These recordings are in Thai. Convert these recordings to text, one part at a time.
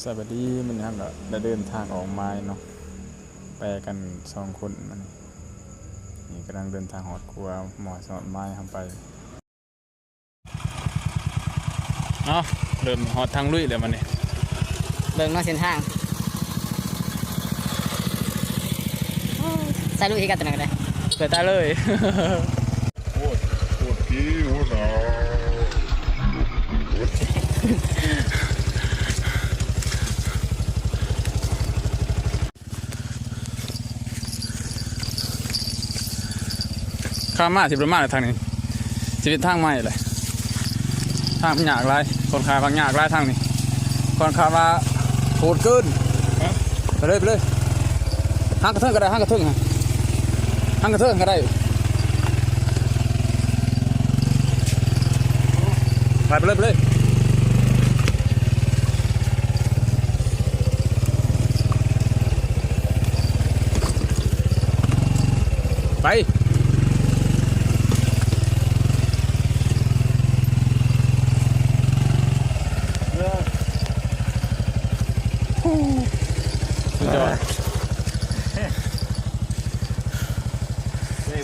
สวัสดีมันยังก็ได้เดินทางออกมาเนาะไปกัน2 คนมันนี่กำลังเดินทางหอดครัวหมอสอดไม้ทำไปเนาะเริ่มหอดทางลุยเลยมันนี่เบิ่งเนาะเส้นทางใส่ลูกที่กันตัวนั้นก็ได้เปิดตาเลย โคตรกี้หัวหนาวข้ามมาสิบประมาณทางนี้ชีวิตทางใหม่เลยทางพังหยากไรคนขาพังหยากไรทางนี้คนขาว่าโหดเกินไปเลยห้างกระเทิงก็ได้ห้างกระเทิงก็ได้ไปเลยไป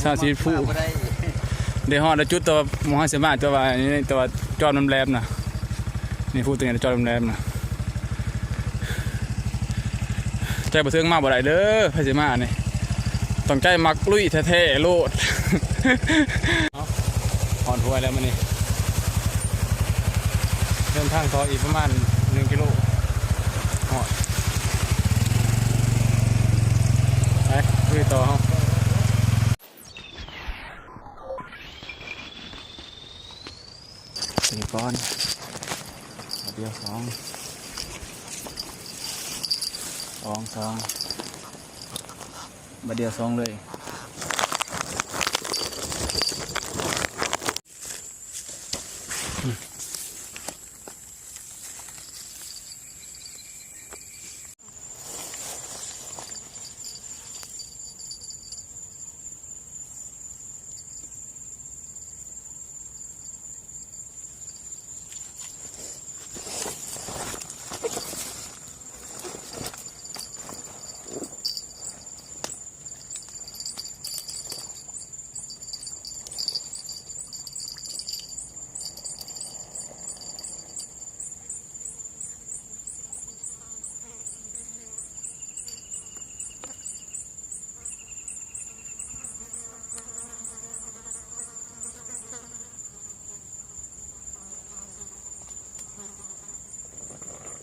ชาวชีวิตผู้เดี๋ยวฮอดจุดตัวมหาเสมาตัวว่านี่ตัวจอดน้ำแรมนะนี่พูดถึงจอดน้ำแรมนะใจประเทืองมากบ่ได้เด้อพาเสมานี่ต้องใจมักลุยแท้ๆโลดหอนหัวแล้วมันนี่เดินทางต่ออีกประมาณ1 กิโลหอดไปลุยต่อเฮา4 ก้อนเดียว2บัดเดียว2เลย